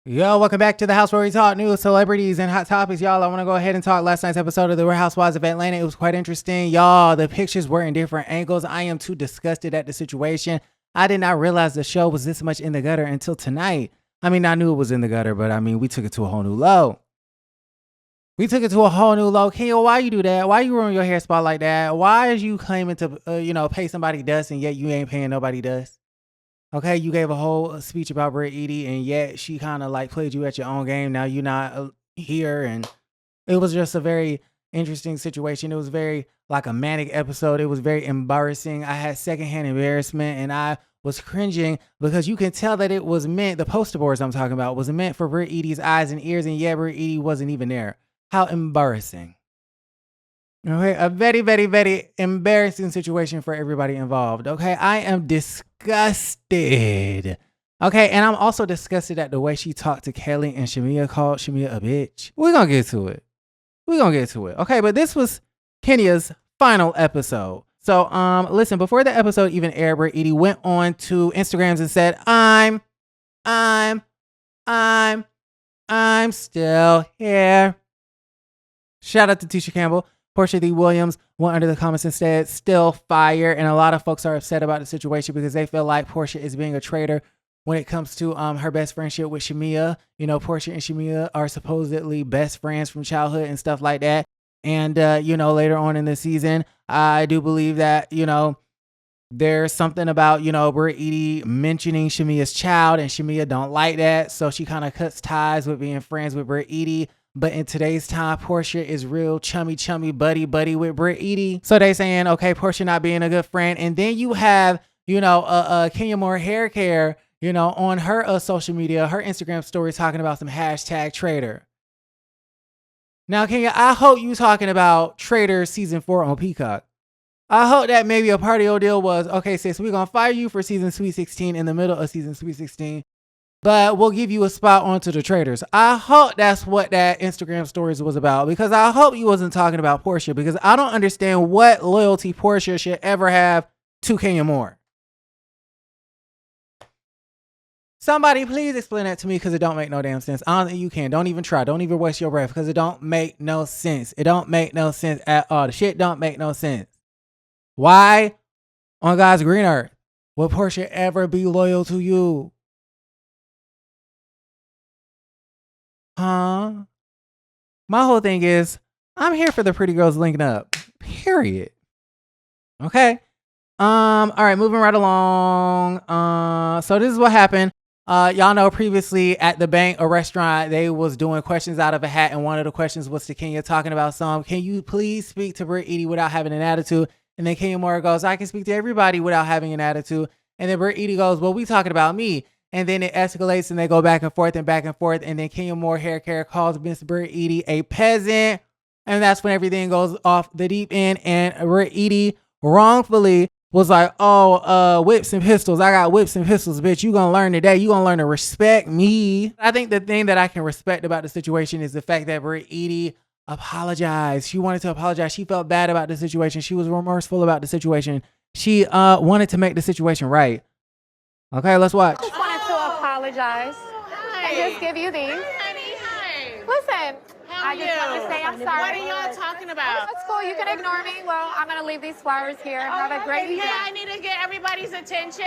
Yo, welcome back to the house where we talk news, celebrities, and hot topics. Y'all, I want to go ahead and talk last night's episode of the Real Housewives of Atlanta. It was quite interesting. Y'all, the pictures were in different angles. I am too disgusted at the situation. I did not realize the show was this much in the gutter until tonight. I mean, I knew it was in the gutter, but I mean, we took it to a whole new low. Kenya, why you do that? Why you ruin your hair spot like that? Why is you claiming to, pay somebody dust and yet you ain't paying nobody dust? Okay, you gave a whole speech about Brit and yet she kind of like played you at your own game. Now you're not here, and it was just a very interesting situation. It was very like a manic episode. It was very embarrassing. I had secondhand embarrassment and I was cringing because you can tell that it was meant, the poster boards I'm talking about, was meant for Brit's eyes and ears, and yet Brit wasn't even there. How embarrassing. Okay, a very, very, very embarrassing situation for everybody involved. Okay, I am disgusted. Okay, and I'm also disgusted at the way she talked to Kelli and Shamea, called Shamea a bitch. We're gonna get to it. Okay, but this was Kenya's final episode. So, listen, before the episode even aired, Brit went on to Instagrams and said, I'm still here. Shout out to Tisha Campbell. Portia D. Williams went under the comments and said, still fire. And a lot of folks are upset about the situation because they feel like Portia is being a traitor when it comes to her best friendship with Shamea. You know, Portia and Shamea are supposedly best friends from childhood and stuff like that. And, later on in the season, I do believe that, there's something about, Brit mentioning Shamea's child, and Shamea don't like that. So she kind of cuts ties with being friends with Brit. But in today's time, Portia is real chummy, buddy with Brit. So they saying, okay, Portia not being a good friend. And then you have, Kenya Moore hair care, on her social media, her Instagram story talking about some hashtag traitor. Now, Kenya, I hope you talking about Traitor season 4 on Peacock. I hope that maybe a part of your deal was, okay, sis, we're going to fire you for season Sweet 16 in the middle of season Sweet 16. But we'll give you a spot onto the Traitors. I hope that's what that Instagram stories was about, because I hope you wasn't talking about Portia, because I don't understand what loyalty Portia should ever have to Kenya Moore. Somebody please explain that to me, because it don't make no damn sense. I don't think you can. Don't even try. Don't even waste your breath, because it don't make no sense. It don't make no sense at all. The shit don't make no sense. Why on God's green earth would Portia ever be loyal to you? Huh? My whole thing is, I'm here for the pretty girls linking up. Period. Okay. All right, moving right along. So this is what happened. Y'all know previously at the bank, a restaurant, they was doing questions out of a hat, and one of the questions was to Kenya talking about can you please speak to Brit without having an attitude? And then Kenya Moore goes, I can speak to everybody without having an attitude. And then Brit goes, well, we talking about me. And then it escalates and they go back and forth. And then Kenya Moore hair care calls Miss Brit a peasant. And that's when everything goes off the deep end. And Brit wrongfully was like, whips and pistols. I got whips and pistols, bitch. You gonna learn today. You gonna learn to respect me. I think the thing that I can respect about the situation is the fact that Brit apologized. She wanted to apologize. She felt bad about the situation. She was remorseful about the situation. She wanted to make the situation right. Okay, let's watch. Apologize. Hi. And just give you these. Honey, hi. Listen, How I just want to say I'm sorry. What are y'all talking about? That's cool. You can ignore me. Well, I'm going to leave these flowers here. Have a great Yeah, day. I need to get everybody's attention.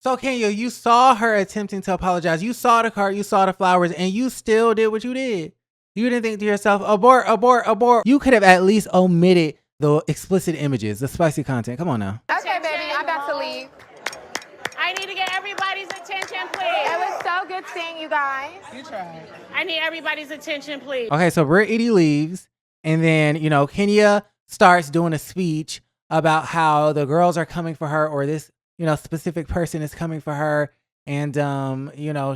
So Kenya, you saw her attempting to apologize. You saw the card, you saw the flowers, and you still did what you did. You didn't think to yourself, abort. You could have at least omitted the explicit images, the spicy content. Come on now. Okay, baby. I'm about to leave. I need to get everybody's attention, It please. was so good seeing you guys. You tried. I need everybody's attention, please. Okay, so Brit leaves, and then, Kenya starts doing a speech about how the girls are coming for her, or this, specific person is coming for her. And,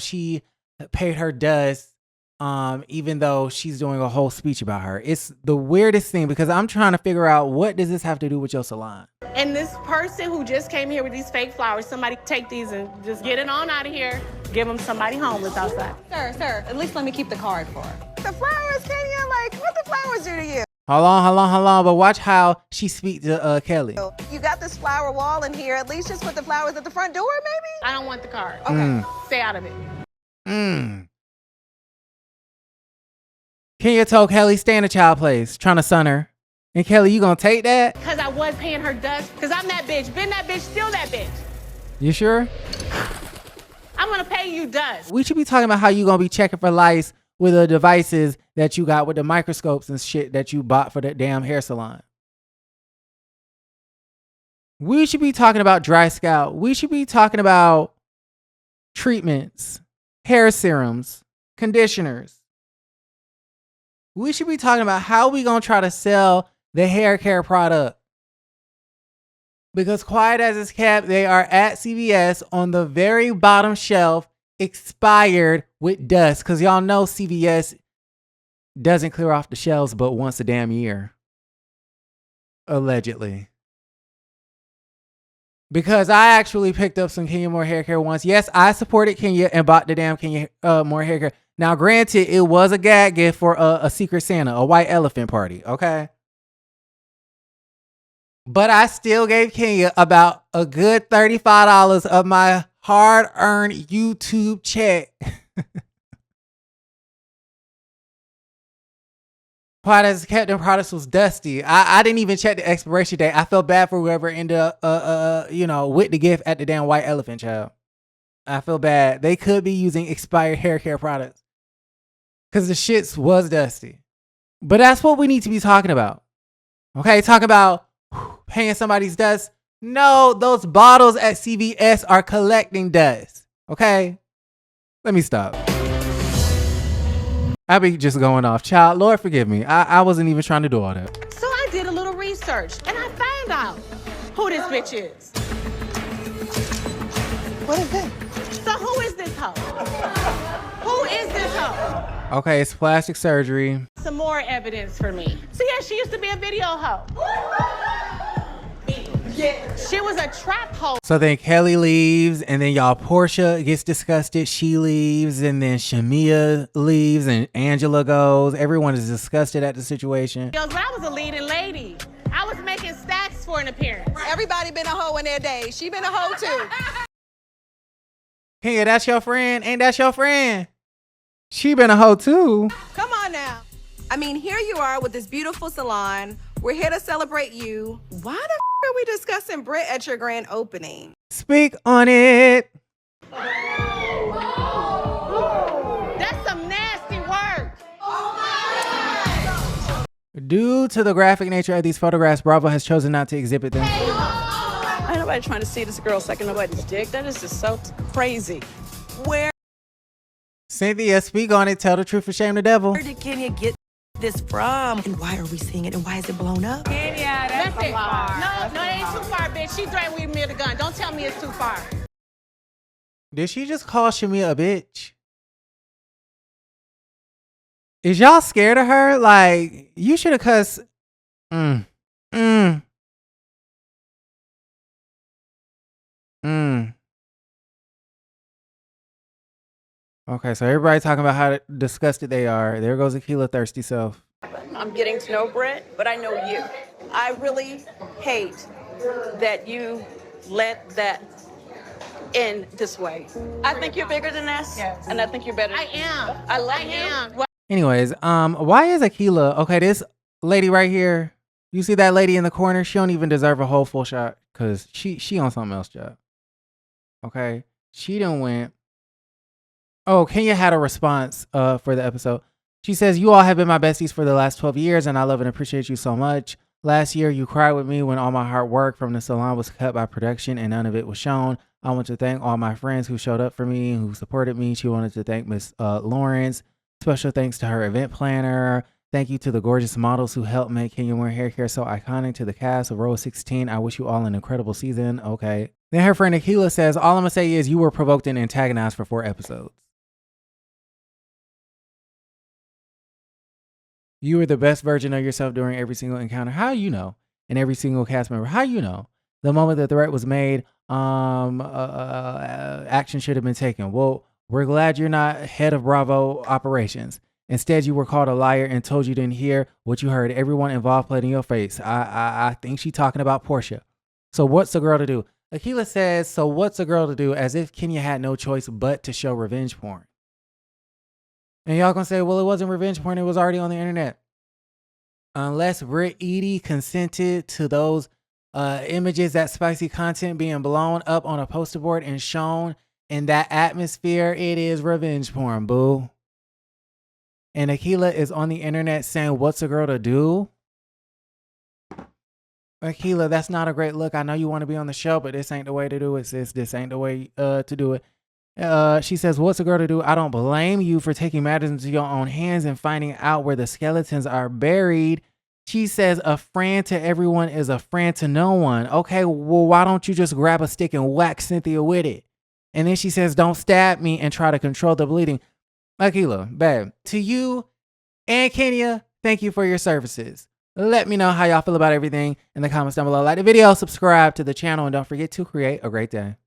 she paid her dust. Even though she's doing a whole speech about her. It's the weirdest thing, because I'm trying to figure out, what does this have to do with your salon? And this person who just came here with these fake flowers, somebody take these and just get it on out of here. Give them somebody homeless outside. Sir, at least let me keep the card for her. The flowers, Kenya? Like, what the flowers do to you? Hold on. But watch how she speaks to Kelli. You got this flower wall in here. At least just put the flowers at the front door, maybe? I don't want the card. Okay. Stay out of it. Kenya told Kelli, stay in the child place, trying to son her. And Kelli, you gonna take that? Because I was paying her dust. Because I'm that bitch. Been that bitch, still that bitch. You sure? I'm going to pay you dust. We should be talking about how you gonna be checking for lice with the devices that you got with the microscopes and shit that you bought for that damn hair salon. We should be talking about dry scalp. We should be talking about treatments, hair serums, conditioners. We should be talking about how we gonna try to sell the hair care product. Because quiet as it's kept, they are at CVS on the very bottom shelf, expired with dust. Because y'all know CVS doesn't clear off the shelves but once a damn year. Allegedly. Because I actually picked up some Kenya Moore hair care once. Yes, I supported Kenya and bought the damn Kenya Moore hair care. Now, granted, it was a gag gift for a Secret Santa, a white elephant party, okay? But I still gave Kenya about a good $35 of my hard-earned YouTube check. Quiet as kept, them products was dusty. I didn't even check the expiration date. I felt bad for whoever ended up, with the gift at the damn white elephant, child. I feel bad. They could be using expired hair care products. Because the shits was dusty. But that's what we need to be talking about. Okay, talk about paying somebody's dust. No, those bottles at CVS are collecting dust. Okay? Let me stop. I be just going off. Child, Lord forgive me. I wasn't even trying to do all that. So I did a little research and I found out who this bitch is. What is that? So who is this hoe? Who is this hoe? Okay, it's plastic surgery. Some more evidence for me. So yeah, she used to be a video hoe. She was a trap hoe. So then Kelli leaves, and then y'all Portia gets disgusted. She leaves, and then Shamea leaves, and Angela goes. Everyone is disgusted at the situation. But I was a leading lady. I was making stacks for an appearance. Everybody been a hoe in their day. She been a hoe too. Kenya, that's your friend? Ain't that your friend? She been a hoe too. Come on now. I mean, here you are with this beautiful salon. We're here to celebrate you. Why the are we discussing Brit at your grand opening? Speak on it. That's some nasty work. Due to the graphic nature of these photographs, Bravo has chosen not to exhibit them. Ain't nobody trying to see this girl sucking nobody's dick. That is just so crazy. Where Cynthia, speak on it. Tell the truth or shame the devil. did Kenya get this from? And why are we seeing it? And why is it blown up? Kenya, that's Listen, too far. no, it ain't too far, bitch. She threatened with me with a gun. Don't tell me it's too far. Did she just call Shamea a bitch? Is y'all scared of her? Like, you should have cussed. Okay, so everybody talking about how disgusted they are. There goes Akilah thirsty self. I'm getting to know Brit, but I know you. I really hate that you let that end this way. I think you're bigger than us, and I think you're better. I am. I love I you. am. Anyways, why is Akilah, okay, this lady right here, you see that lady in the corner? She don't even deserve a whole full shot because she on something else, job. Okay, she done went. Oh, Kenya had a response for the episode. She says, you all have been my besties for the last 12 years, and I love and appreciate you so much. Last year, you cried with me when all my hard work from the salon was cut by production and none of it was shown. I want to thank all my friends who showed up for me, who supported me. She wanted to thank Miss Lawrence. Special thanks to her event planner. Thank you to the gorgeous models who helped make Kenya Moore hair care so iconic. To the cast of RHOA 16, I wish you all an incredible season. Okay. Then her friend Akilah says, all I'm going to say is you were provoked and antagonized for 4 episodes. You were the best version of yourself during every single encounter. How you know? And every single cast member. How you know? The moment the threat was made, action should have been taken. Well, we're glad you're not head of Bravo operations. Instead, you were called a liar and told you didn't hear what you heard. Everyone involved played in your face. I think she's talking about Portia. So what's a girl to do? Akila says, so what's a girl to do? As if Kenya had no choice but to show revenge porn. And y'all gonna say, well, it wasn't revenge porn. It was already on the internet. Unless Brit Edie consented to those images, that spicy content being blown up on a poster board and shown in that atmosphere, it is revenge porn, boo. And Akila is on the internet saying, what's a girl to do? Akila, that's not a great look. I know you want to be on the show, but this ain't the way to do it, sis. This ain't the way to do it. She says, what's a girl to do? I don't blame you for taking matters into your own hands and finding out where the skeletons are buried. She says, a friend to everyone is a friend to no one. Okay, well, why don't you just grab a stick and whack Cynthia with it? And then she says, don't stab me and try to control the bleeding. Akila, babe, to you and Kenya, thank you for your services. Let me know how y'all feel about everything in the comments down below. Like the video, subscribe to the channel, and don't forget to create a great day.